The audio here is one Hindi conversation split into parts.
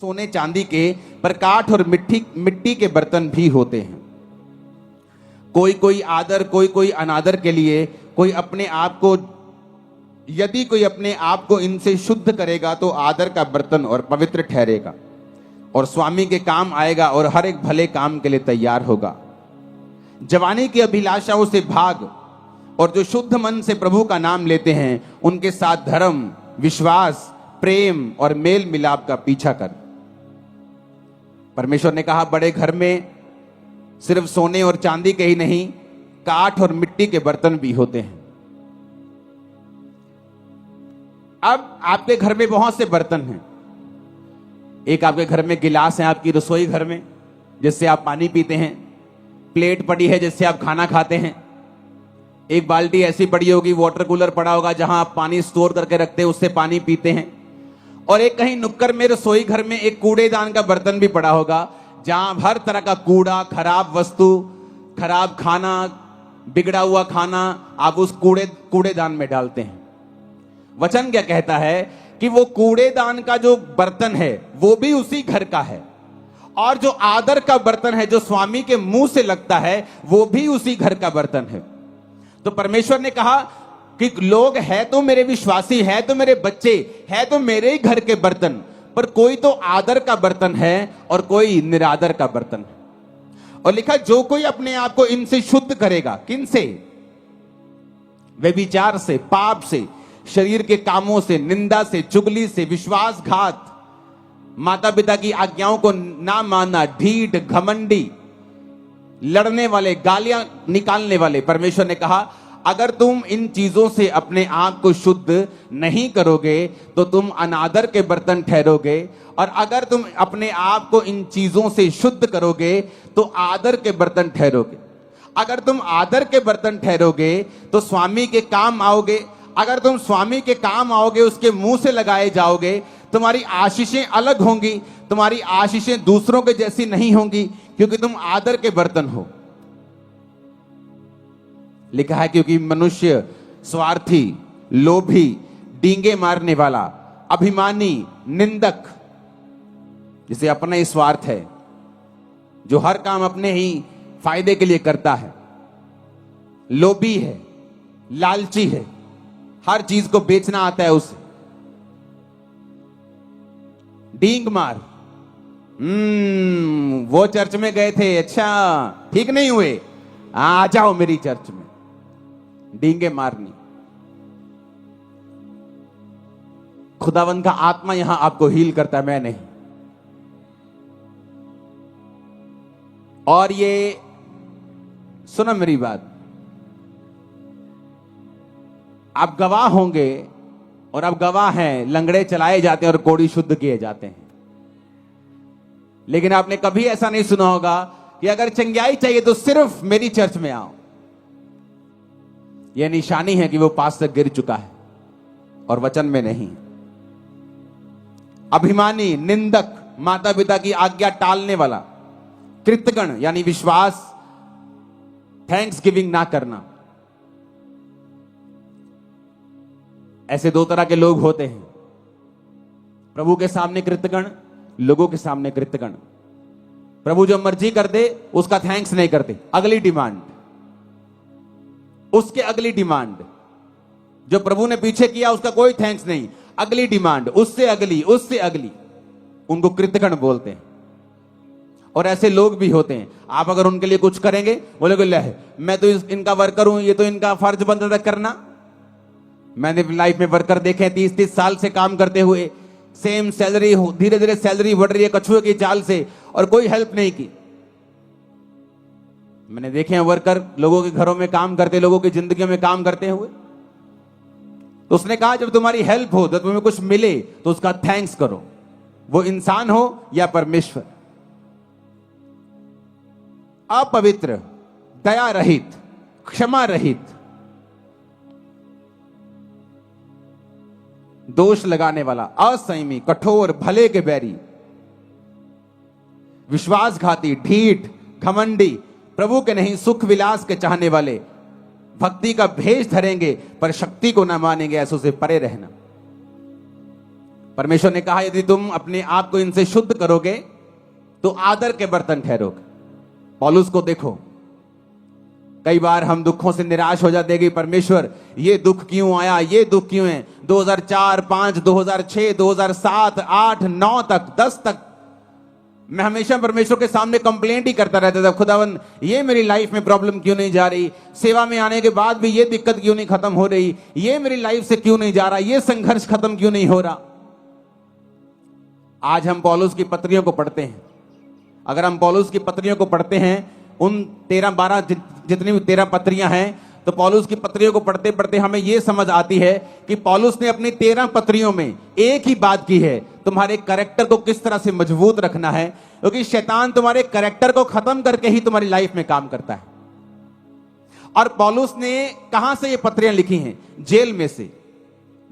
सोने चांदी के पर काठ और मिट्टी के बर्तन भी होते हैं। कोई कोई आदर, कोई कोई अनादर के लिए, कोई अपने आप को, यदि कोई अपने आप को इनसे शुद्ध करेगा तो आदर का बर्तन और पवित्र ठहरेगा और स्वामी के काम आएगा और हर एक भले काम के लिए तैयार होगा। जवानी की अभिलाषाओं से भाग और जो शुद्ध मन से प्रभु का नाम लेते हैं उनके साथ धर्म, विश्वास, प्रेम और मेल मिलाप का पीछा कर। परमेश्वर ने कहा बड़े घर में सिर्फ सोने और चांदी के ही नहीं, काठ और मिट्टी के बर्तन भी होते हैं। अब आपके घर में बहुत से बर्तन हैं। एक आपके घर में गिलास है, आपकी रसोई घर में जिससे आप पानी पीते हैं। प्लेट पड़ी है जिससे आप खाना खाते हैं। एक बाल्टी ऐसी पड़ी होगी, वाटर कूलर पड़ा होगा जहां आप पानी स्टोर करके रखते हैं, उससे पानी पीते हैं। और एक कहीं नुक्कड़ में रसोई घर में एक कूड़ेदान का बर्तन भी पड़ा होगा जहां हर तरह का कूड़ा, खराब वस्तु, खराब खाना, बिगड़ा हुआ खाना आप उस कूड़ेदान में डालते हैं। वचन क्या कहता है कि वो कूड़ेदान का जो बर्तन है वो भी उसी घर का है, और जो आदर का बर्तन है जो स्वामी के मुंह से लगता है वो भी उसी घर का बर्तन है। तो परमेश्वर ने कहा कि लोग है तो मेरे विश्वासी, है तो मेरे बच्चे, है तो मेरे ही घर के बर्तन, पर कोई तो आदर का बर्तन है और कोई निरादर का बर्तन है। और लिखा जो कोई अपने आप को इनसे शुद्ध करेगा, किनसे? व्यभिचार से, पाप से, शरीर के कामों से, निंदा से, चुगली से, विश्वासघात, माता पिता की आज्ञाओं को ना मानना, ढीठ, घमंडी, लड़ने वाले, गालियां निकालने वाले। परमेश्वर ने कहा अगर तुम इन चीजों से अपने आप को शुद्ध नहीं करोगे तो तुम अनादर के बर्तन ठहरोगे, और अगर तुम अपने आप को इन चीजों से शुद्ध करोगे तो आदर के बर्तन ठहरोगे। अगर तुम आदर के बर्तन ठहरोगे तो स्वामी के काम आओगे। अगर तुम स्वामी के काम आओगे, उसके मुंह से लगाए जाओगे, तुम्हारी आशीषें अलग होंगी। तुम्हारी आशीषें दूसरों के जैसी नहीं होंगी क्योंकि तुम आदर के बर्तन हो। लिखा है क्योंकि मनुष्य स्वार्थी, लोभी, डींगे मारने वाला, अभिमानी, निंदक, जिसे अपना ही स्वार्थ है, जो हर काम अपने ही फायदे के लिए करता है, लोभी है, लालची है, हर चीज को बेचना आता है उसे, डींग मार। वो चर्च में गए थे, अच्छा ठीक नहीं हुए, आ जाओ मेरी चर्च में। डींगे मारनी। खुदावंद का आत्मा यहां आपको हील करता है, मैं नहीं। और ये सुनो मेरी बात, आप गवाह होंगे और आप गवाह हैं, लंगड़े चलाए जाते हैं और कोढ़ी शुद्ध किए जाते हैं। लेकिन आपने कभी ऐसा नहीं सुना होगा कि अगर चंगाई चाहिए तो सिर्फ मेरी चर्च में आओ। यह निशानी है कि वो पास तक गिर चुका है और वचन में नहीं। अभिमानी, निंदक, माता पिता की आज्ञा टालने वाला, कृतज्ञ यानी विश्वास, थैंक्स गिविंग ना करना। ऐसे दो तरह के लोग होते हैं, प्रभु के सामने कृतज्ञ, लोगों के सामने कृतज्ञ। प्रभु जो मर्जी कर दे उसका थैंक्स नहीं करते, अगली डिमांड, उसके अगली डिमांड। जो प्रभु ने पीछे किया उसका कोई थैंक्स नहीं, अगली डिमांड, उससे अगली, उससे अगली। उनको कृतज्ञ बोलते हैं। और ऐसे लोग भी होते हैं, आप अगर उनके लिए कुछ करेंगे बोलोगे ले मैं तो इनका वर्कर हूं, ये तो इनका फर्ज बनता था करना। मैंने लाइफ में वर्कर देखे 30-30 साल से काम करते हुए, सेम सैलरी, धीरे धीरे सैलरी बढ़ रही है कछुए की चाल से, और कोई हेल्प नहीं की। मैंने देखे हैं वर्कर लोगों के घरों में काम करते, लोगों की जिंदगियों में काम करते हुए। तो उसने कहा जब तुम्हारी हेल्प हो, जब तुम्हें कुछ मिले तो उसका थैंक्स करो, वो इंसान हो या परमेश्वर। अपवित्र, दया रहित, क्षमा रहित, दोष लगाने वाला, असंयमी, कठोर, भले के बैरी, विश्वासघाती, ढीठ, घमंडी, प्रभु के नहीं सुख विलास के चाहने वाले, भक्ति का भेष धरेंगे पर शक्ति को न मानेंगे, ऐसों से परे रहना। परमेश्वर ने कहा यदि तुम अपने आप को इनसे शुद्ध करोगे तो आदर के बर्तन ठहरोगे। पौलुस को देखो, कई बार हम दुखों से निराश हो जाते हैं कि परमेश्वर ये दुख क्यों आया, ये दुख क्यों है। 2004, 5, 2006, 2007, 8, 9 तक, 10 तक मैं हमेशा परमेश्वर के सामने कंप्लेंट ही करता रहता था, खुदावन ये मेरी लाइफ में प्रॉब्लम क्यों नहीं जा रही, सेवा में आने के बाद भी ये दिक्कत क्यों नहीं खत्म हो रही, ये मेरी लाइफ से क्यों नहीं जा रहा, ये संघर्ष खत्म क्यों नहीं हो रहा। आज हम पौलुस की पत्रियों को पढ़ते हैं। अगर हम पौलुस की पत्रियों को पढ़ते हैं, उन 13-12 जितनी भी 13 पत्रियां हैं, तो पौलुस की पत्रियों को पढ़ते पढ़ते हमें यह समझ आती है कि पौलुस ने अपनी 13 पत्रियों में एक ही बात की है, तुम्हारे कैरेक्टर को किस तरह से मजबूत रखना है, क्योंकि शैतान तुम्हारे कैरेक्टर को खत्म करके ही तुम्हारी लाइफ में काम करता है। और पौलुस ने कहां से ये पत्रियां लिखी हैं? जेल में से।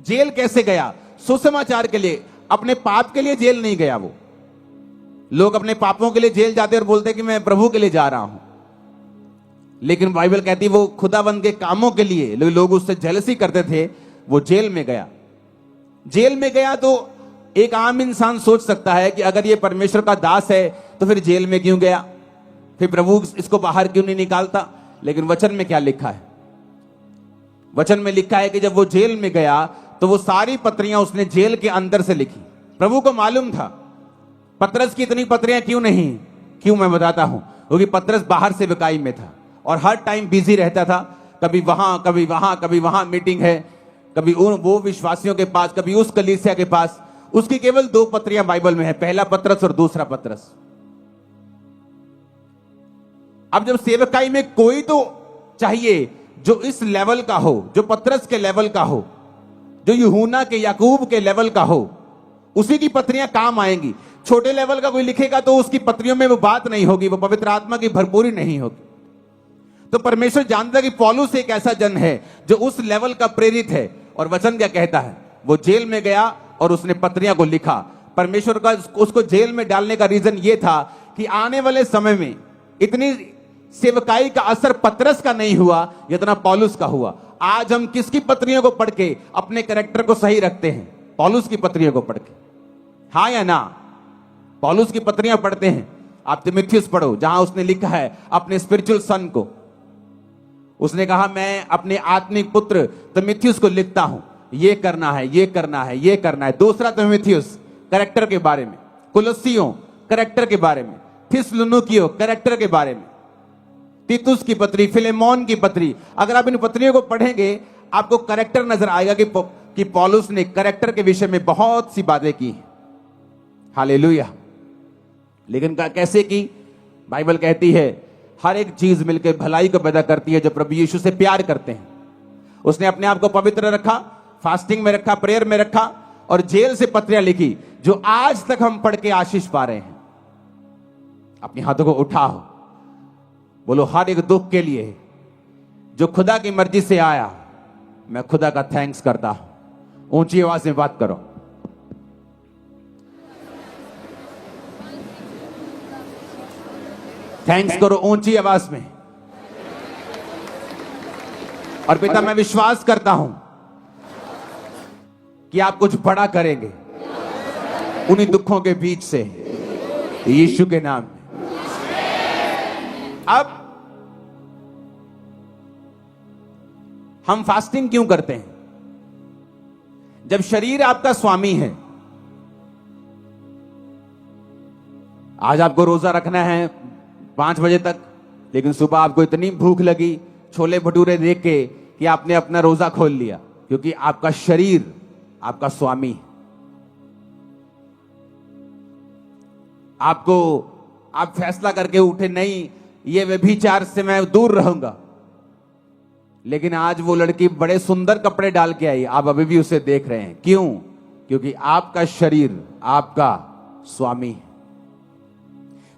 जेल कैसे गया? सुसमाचार के लिए, अपने पाप के लिए जेल नहीं गया। वो लोग अपने पापों के लिए जेल जाते और बोलते कि मैं प्रभु के लिए जा रहा हूं, लेकिन बाइबल कहती वो खुदाबंद के कामों के लिए, लोग उससे जेलसी करते थे, वो जेल में गया। जेल में गया तो एक आम इंसान सोच सकता है कि अगर ये परमेश्वर का दास है तो फिर जेल में क्यों गया, फिर प्रभु इसको बाहर क्यों नहीं निकालता। लेकिन वचन में क्या लिखा है? वचन में लिखा है कि जब वो जेल में गया तो वो सारी पत्रियां उसने जेल के अंदर से लिखी। प्रभु को मालूम था पतरस की इतनी पत्रियां क्यों नहीं, क्यों मैं बताता हूं, क्योंकि पतरस बाहर से विकाई में था और हर टाइम बिजी रहता था, कभी वहां कभी वहां कभी वहां मीटिंग है, कभी वो विश्वासियों के पास, कभी उस कलीसिया के पास। उसकी केवल 2 पत्रियां बाइबल में है, पहला पतरस और दूसरा पतरस। अब जब सेवकाई में कोई तो चाहिए जो इस लेवल का हो, जो पतरस के लेवल का हो, जो यूहन्ना के, याकूब के लेवल का हो, उसी की पत्रियां काम आएंगी। छोटे लेवल का कोई लिखेगा तो उसकी पत्रियों में वो बात नहीं होगी, वो पवित्र आत्मा की भरपूरी नहीं होगी। तो परमेश्वर जानता है कि पौलुस एक ऐसा जन है जो उस लेवल का प्रेरित है। और वचन क्या कहता है? वो जेल में गया और उसने पत्रियां को लिखा। परमेश्वर का उसको जेल में डालने का रीजन ये था कि आने वाले समय में इतनी सेवकाई का असर पतरस का नहीं हुआ जितना पौलुस का हुआ। आज हम किसकी पत्रियों को पढ़ के अपने कैरेक्टर को सही रखते हैं? पौलुस की पत्रियों को पढ़ के, हाँ या ना? पौलुस की पत्रियां पढ़ते हैं। आप तिमुथियुस पढ़ो, जहां उसने लिखा है अपने स्पिरिचुअल सन को। उसने कहा मैं अपने आत्मिक पुत्र तिमुथियुस को लिखता हूं, ये करना है, ये करना है, ये करना है। दूसरा तिमुथियुस कैरेक्टर के बारे में, कुलस्सियों कैरेक्टर के बारे में, थिस्सलुनीकियों कैरेक्टर के बारे में, तीतुस की पत्री, फिलेमोन की पत्री। अगर आप इन पत्रियों को पढ़ेंगे आपको कैरेक्टर नजर आएगा कि पौलुस ने कैरेक्टर के विषय में बहुत सी बातें की हैं। हालेलुया। लेकिन कैसे की? बाइबल कहती है हर एक चीज मिलकर भलाई को पैदा करती है जो प्रभु यीशु से प्यार करते हैं। उसने अपने आप को पवित्र रखा, फास्टिंग में रखा, प्रेयर में रखा और जेल से पत्रियां लिखी जो आज तक हम पढ़ के आशीष पा रहे हैं। अपने हाथों को उठाओ, बोलो हर एक दुख के लिए जो खुदा की मर्जी से आया, मैं खुदा का थैंक्स करता हूं। ऊंची आवाज में बात करो। थैंक्स करो ऊंची आवाज में। और पिता मैं विश्वास करता हूं कि आप कुछ बड़ा करेंगे उन्हीं दुखों के बीच से, यीशु के नाम में। अब हम फास्टिंग क्यों करते हैं? जब शरीर आपका स्वामी है, आज आपको रोजा रखना है 5 बजे तक, लेकिन सुबह आपको इतनी भूख लगी छोले भटूरे देख के कि आपने अपना रोजा खोल लिया, क्योंकि आपका शरीर आपका स्वामी है। आप फैसला करके उठे, नहीं ये व्यभिचार से मैं दूर रहूंगा, लेकिन आज वो लड़की बड़े सुंदर कपड़े डाल के आई, आप अभी भी उसे देख रहे हैं। क्यों? क्योंकि आपका शरीर आपका स्वामी है।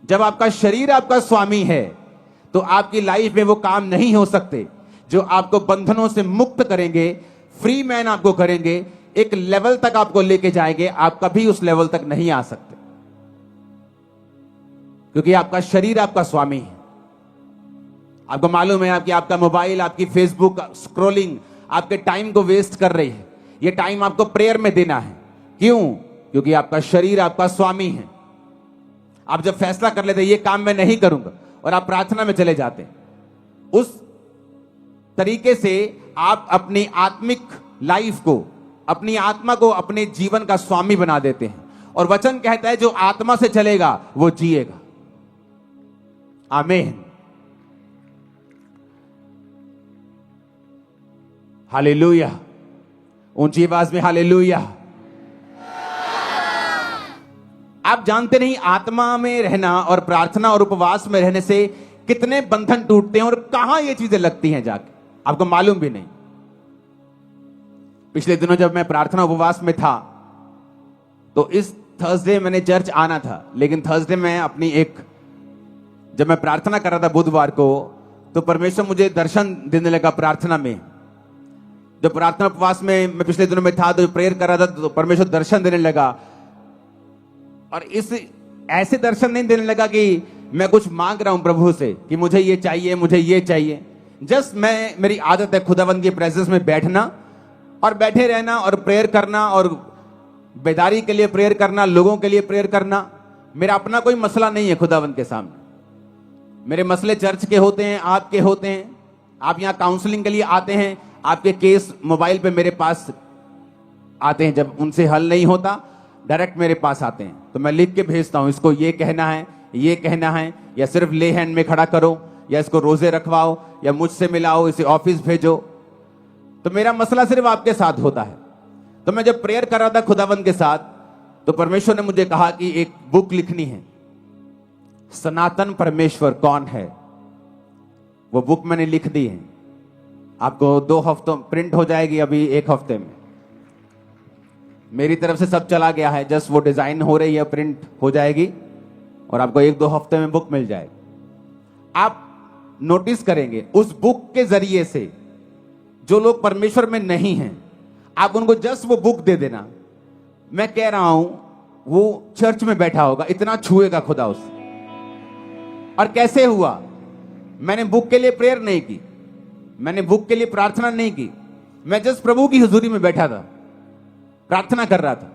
जब आपका शरीर आपका स्वामी है तो आपकी लाइफ में वो काम नहीं हो सकते जो आपको बंधनों से मुक्त करेंगे, फ्री मैन आपको करेंगे, एक लेवल तक आपको लेके जाएंगे। आप कभी उस लेवल तक नहीं आ सकते, क्योंकि आपका शरीर आपका स्वामी है। आपको मालूम है कि आपका मोबाइल, आपकी फेसबुक स्क्रॉलिंग आपके टाइम को वेस्ट कर रही है। ये टाइम आपको प्रेयर में देना है। क्यों? क्योंकि आपका शरीर आपका स्वामी है। आप जब फैसला कर लेते ये काम मैं नहीं करूंगा और आप प्रार्थना में चले जाते हैं, उस तरीके से आप अपनी आत्मिक लाइफ को, अपनी आत्मा को अपने जीवन का स्वामी बना देते हैं। और वचन कहता है जो आत्मा से चलेगा वो जिएगा। आमीन, हालेलुया। ऊंची आवाज में हालेलुया। आप जानते नहीं आत्मा में रहना और प्रार्थना और उपवास में रहने से कितने बंधन टूटते हैं और कहां ये चीजें लगती हैं जाके, आपको मालूम भी नहीं। पिछले दिनों जब मैं प्रार्थना उपवास में था तो इस थर्सडे मैंने चर्च आना था, लेकिन थर्सडे में जब मैं प्रार्थना कर रहा था बुधवार को, तो परमेश्वर मुझे दर्शन देने लगा प्रार्थना में। जब प्रार्थना उपवास में मैं पिछले दिनों में था तो प्रेयर कर रहा था तो परमेश्वर दर्शन देने लगा। और ऐसे दर्शन नहीं देने लगा कि मैं कुछ मांग रहा हूं प्रभु से कि मुझे ये चाहिए, मुझे ये चाहिए। जस्ट मेरी आदत है खुदावंद की प्रेजेंस में बैठना और बैठे रहना और प्रेयर करना और बेदारी के लिए प्रेयर करना, लोगों के लिए प्रेयर करना। मेरा अपना कोई मसला नहीं है खुदावंद के सामने। मेरे मसले चर्च के होते हैं, आपके होते हैं। आप यहां काउंसलिंग के लिए आते हैं, आपके केस मोबाइल पे मेरे पास आते हैं। जब उनसे हल नहीं होता डायरेक्ट मेरे पास आते हैं, तो मैं लिख के भेजता हूं, इसको ये कहना है, ये कहना है, या सिर्फ ले हैंड में खड़ा करो, या इसको रोजे रखवाओ, या मुझसे मिलाओ, इसे ऑफिस भेजो। तो मेरा मसला सिर्फ आपके साथ होता है। तो मैं जब प्रेयर कर रहा था खुदावंद के साथ, तो परमेश्वर ने मुझे कहा कि एक बुक लिखनी है, सनातन परमेश्वर कौन है। वो बुक मैंने लिख दी है, आपको 2 हफ्तों प्रिंट हो जाएगी, अभी 1 हफ्ते में। मेरी तरफ से सब चला गया है, जस्ट वो डिजाइन हो रही है, प्रिंट हो जाएगी और आपको 1-2 हफ्ते में बुक मिल जाएगी। आप नोटिस करेंगे उस बुक के जरिए से जो लोग परमेश्वर में नहीं हैं, आप उनको जस्ट वो बुक दे देना, मैं कह रहा हूं वो चर्च में बैठा होगा, इतना छुएगा खुदा उससे। और कैसे हुआ? मैंने बुक के लिए प्रेयर नहीं की, मैंने बुक के लिए प्रार्थना नहीं की, मैं जस्ट प्रभु की हुजूरी में बैठा था, प्रार्थना कर रहा था।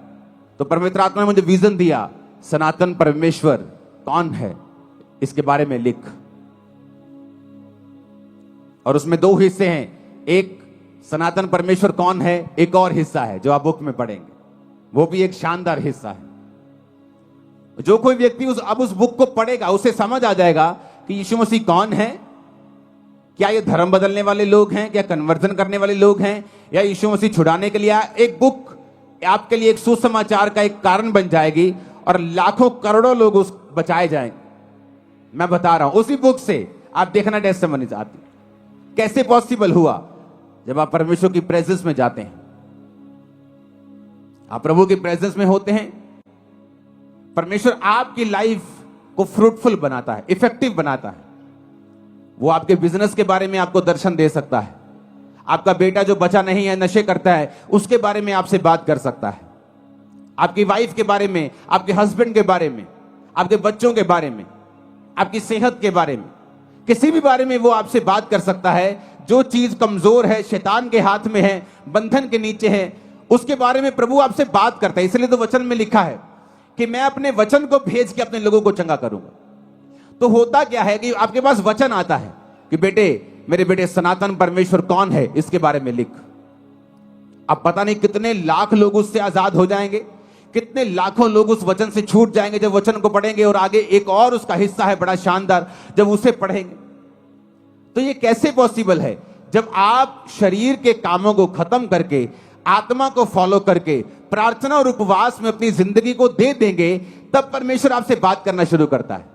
तो पवित्र आत्मा ने मुझे विजन दिया, सनातन परमेश्वर कौन है, इसके बारे में लिख। और उसमें 2 हिस्से हैं, एक सनातन परमेश्वर कौन है, एक और हिस्सा है जो आप बुक में पढ़ेंगे, वो भी एक शानदार हिस्सा है। जो कोई व्यक्ति अब उस बुक को पढ़ेगा उसे समझ आ जाएगा कि यीशु मसीह कौन है। क्या ये धर्म बदलने वाले लोग हैं, क्या कन्वर्जन करने वाले लोग हैं, या यीशु मसीह छुड़ाने के लिए एक बुक आपके लिए एक सुसमाचार का एक कारण बन जाएगी और लाखों करोड़ों लोग उस बचाए जाएंगे। मैं बता रहा हूं, उसी बुक से आप देखना टेस्टिमनी आती। कैसे पॉसिबल हुआ? जब आप परमेश्वर की प्रेजेंस में जाते हैं, आप प्रभु की प्रेजेंस में होते हैं, परमेश्वर आपकी लाइफ को फ्रूटफुल बनाता है, इफेक्टिव बनाता है। वो आपके बिजनेस के बारे में आपको दर्शन दे सकता है। आपका बेटा जो बचा नहीं है, नशे करता है, उसके बारे में आपसे बात कर सकता है। आपकी वाइफ के बारे में, आपके हस्बैंड के बारे में, आपके बच्चों के बारे में, आपकी सेहत के बारे में, किसी भी बारे में वो आपसे बात कर सकता है। जो चीज कमजोर है, शैतान के हाथ में है, बंधन के नीचे है, उसके बारे में प्रभु आपसे बात करता है। इसलिए तो वचन में लिखा है कि मैं अपने वचन को भेज के अपने लोगों को चंगा करूंगा। तो होता क्या है कि आपके पास वचन आता है कि बेटे, मेरे बेटे, सनातन परमेश्वर कौन है, इसके बारे में लिख। अब पता नहीं कितने लाख लोग उससे आजाद हो जाएंगे, कितने लाखों लोग उस वचन से छूट जाएंगे जब वचन को पढ़ेंगे। और आगे एक और उसका हिस्सा है बड़ा शानदार, जब उसे पढ़ेंगे। तो ये कैसे पॉसिबल है? जब आप शरीर के कामों को खत्म करके, आत्मा को फॉलो करके, प्रार्थना और उपवास में अपनी जिंदगी को दे देंगे, तब परमेश्वर आपसे बात करना शुरू करता है।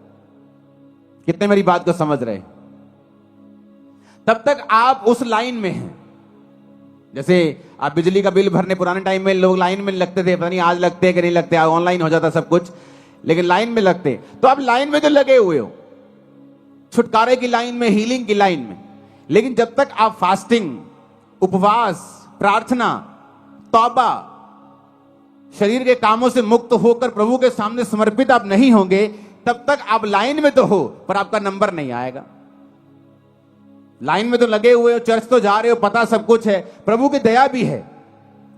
कितने मेरी बात को समझ रहे हैं? तब तक आप उस लाइन में हैं। जैसे आप बिजली का बिल भरने, पुराने टाइम में लोग लाइन में लगते थे, पता नहीं आज लगते हैं कि नहीं लगते, ऑनलाइन हो जाता सब कुछ, लेकिन लाइन में लगते। तो आप लाइन में तो लगे हुए हो, छुटकारे की लाइन में, हीलिंग की लाइन में। लेकिन जब तक आप फास्टिंग, उपवास, प्रार्थना, तौबा, शरीर के कामों से मुक्त होकर प्रभु के सामने समर्पित आप नहीं होंगे, तब तक आप लाइन में तो हो पर आपका नंबर नहीं आएगा। लाइन में तो लगे हुए हो, चर्च तो जा रहे हो, पता सब कुछ है, प्रभु की दया भी है,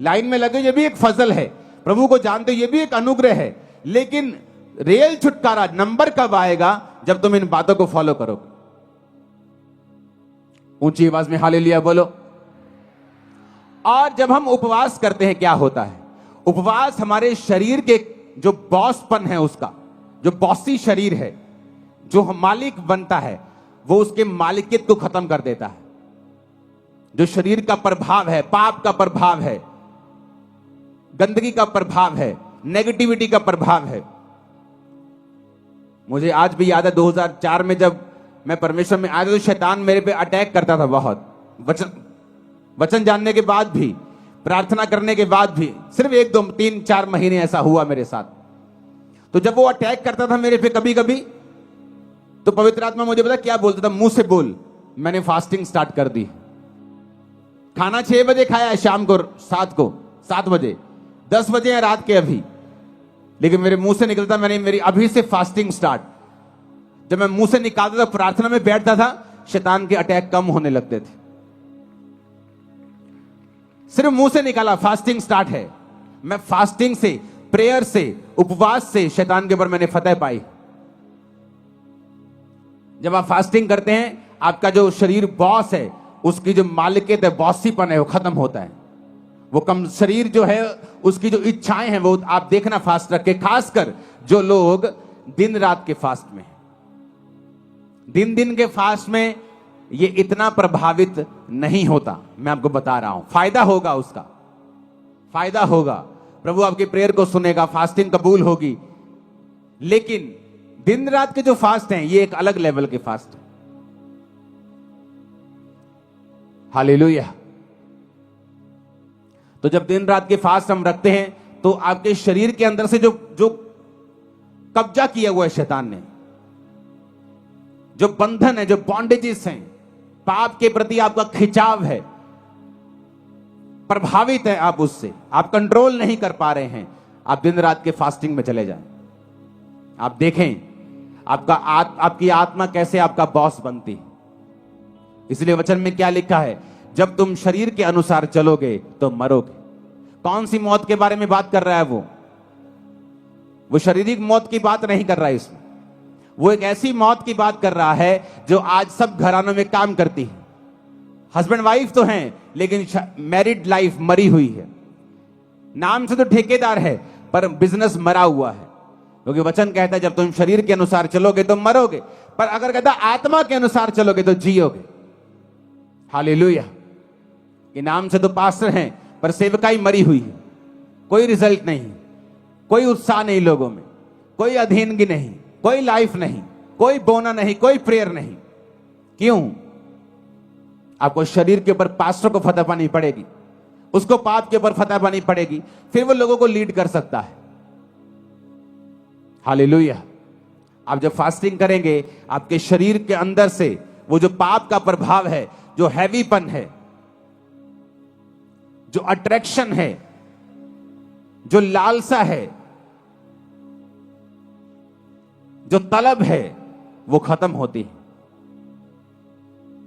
लाइन में लगे, ये भी एक फजल है। प्रभु को जानते हो, ये भी एक अनुग्रह है। लेकिन रियल छुटकारा नंबर कब आएगा? जब तुम इन बातों को फॉलो करोगे। ऊंची आवाज में हालेलुया बोलो। और जब हम उपवास करते हैं क्या होता है? उपवास हमारे शरीर के जो बॉसपन है, उसका जो बॉसी शरीर है, जो मालिक बनता है, वो उसके मालिकियत को खत्म कर देता है। जो शरीर का प्रभाव है, पाप का प्रभाव है, गंदगी का प्रभाव है, नेगेटिविटी का प्रभाव है। मुझे आज भी याद है 2004 में जब मैं परमेश्वर में आया था, तो शैतान मेरे पे अटैक करता था बहुत। वचन जानने के बाद भी, प्रार्थना करने के बाद भी, सिर्फ 1 2 3 4 महीने ऐसा हुआ मेरे साथ। तो जब वो अटैक करता था मेरे पे कभी कभी, तो पवित्र आत्मा मुझे पता क्या बोलता था? मुंह से बोल। मैंने फास्टिंग स्टार्ट कर दी। खाना 6 बजे खाया है, शाम को 7 बजे, 10 बजे है रात के अभी, लेकिन मेरे मुंह से निकलता मैंने मेरी अभी से फास्टिंग स्टार्ट। जब मैं मुंह से निकालता था, प्रार्थना में बैठता था, शैतान के अटैक कम होने लगते थे। सिर्फ मुंह से निकाला, फास्टिंग स्टार्ट है। मैं फास्टिंग से, प्रेयर से, उपवास से शैतान के ऊपर मैंने फतेह पाई। जब आप फास्टिंग करते हैं, आपका जो शरीर बॉस है, उसकी जो मालिकियत है, बॉसीपन है, वो खत्म होता है। वो कम शरीर जो है, उसकी जो इच्छाएं हैं, वो आप देखना फास्ट रख के, खासकर जो लोग दिन रात के फास्ट में, दिन के फास्ट में ये इतना प्रभावित नहीं होता। मैं आपको बता रहा हूं, फायदा होगा, उसका फायदा होगा। प्रभु आपकी प्रेयर को सुनेगा, फास्टिंग कबूल होगी। लेकिन दिन रात के जो फास्ट हैं, ये एक अलग लेवल के फास्ट है। हालेलुया। तो जब दिन रात के फास्ट हम रखते हैं, तो आपके शरीर के अंदर से जो कब्जा किया हुआ है शैतान ने, जो बंधन है, जो बॉन्डेजेस हैं, पाप के प्रति आपका खिंचाव है, प्रभावित है आप उससे, आप कंट्रोल नहीं कर पा रहे हैं, आप दिन रात के फास्टिंग में चले जाएं। आप देखें आपकी आत्मा कैसे आपका बॉस बनती है। इसलिए वचन में क्या लिखा है? जब तुम शरीर के अनुसार चलोगे तो मरोगे। कौन सी मौत के बारे में बात कर रहा है? वो शारीरिक मौत की बात नहीं कर रहा है इसमें। वो एक ऐसी मौत की बात कर रहा है जो आज सब घरानों में काम करती है। हस्बैंड वाइफ तो हैं, लेकिन मैरिड लाइफ मरी हुई है। नाम से तो ठेकेदार है, पर बिजनेस मरा हुआ है। क्योंकि वचन कहता है जब तुम शरीर के अनुसार चलोगे तो मरोगे, पर अगर कहता आत्मा के अनुसार चलोगे तो जियोगे। हालेलुया। नाम से तो पास्टर हैं, पर सेवकाई मरी हुई है। कोई रिजल्ट नहीं, कोई उत्साह नहीं लोगों में, कोई अधीनगी नहीं, कोई लाइफ नहीं, कोई बोना नहीं, कोई प्रेयर नहीं। क्यों? आपको शरीर के ऊपर पास्टर को फतह पानी पड़ेगी, उसको पाप के ऊपर फतह पानी पड़ेगी, फिर वो लोगों को लीड कर सकता है। हालेलुया। आप जब फास्टिंग करेंगे, आपके शरीर के अंदर से वो जो पाप का प्रभाव है, जो हैवीपन है, जो अट्रैक्शन है, जो लालसा है, जो तलब है, वो खत्म होती है।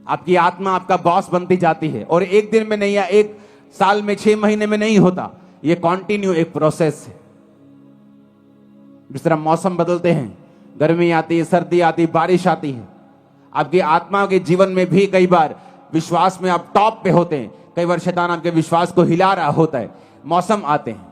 आपकी आत्मा आपका बॉस बनती जाती है। और एक दिन में नहीं, या 1 साल में, 6 महीने में नहीं होता। ये कॉन्टिन्यू एक प्रोसेस है। जिस तरह मौसम बदलते हैं, गर्मी आती है, सर्दी आती है, बारिश आती है, आपकी आत्मा के जीवन में भी कई बार विश्वास में आप टॉप पे होते हैं, कई बार शैतान आपके विश्वास को हिला रहा होता है, मौसम आते हैं।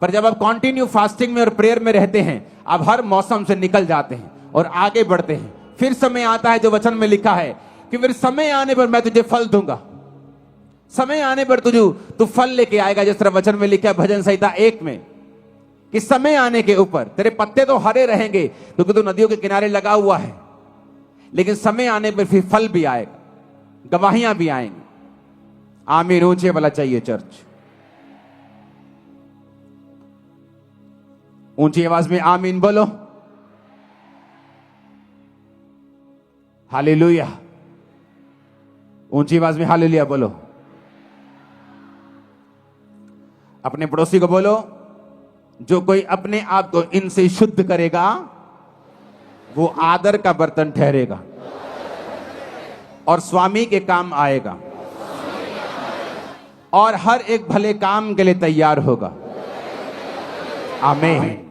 पर जब आप कंटिन्यू फास्टिंग में और प्रेयर में रहते हैं, आप हर मौसम से निकल जाते हैं और आगे बढ़ते हैं। फिर समय आता है जो वचन में लिखा है कि फिर समय आने पर मैं तुझे फल दूंगा। समय आने पर तू फल लेके आएगा। जिस तरह वचन में लिखा है भजन संहिता 1 में कि समय आने के ऊपर तेरे पत्ते तो हरे रहेंगे क्योंकि तू नदियों के किनारे लगा हुआ है, लेकिन समय आने पर फिर फल भी आएगा, गवाहियां भी आएंगी। आमीन। ऊंचे वाला चाहिए चर्च। ऊंची आवाज में आमीन बोलो। हालेलुया। ऊंची आवाज में हालेलुया बोलो। अपने पड़ोसी को बोलो, जो कोई अपने आप को इनसे शुद्ध करेगा वो आदर का बर्तन ठहरेगा और स्वामी के काम आएगा और हर एक भले काम के लिए तैयार होगा। आमीन।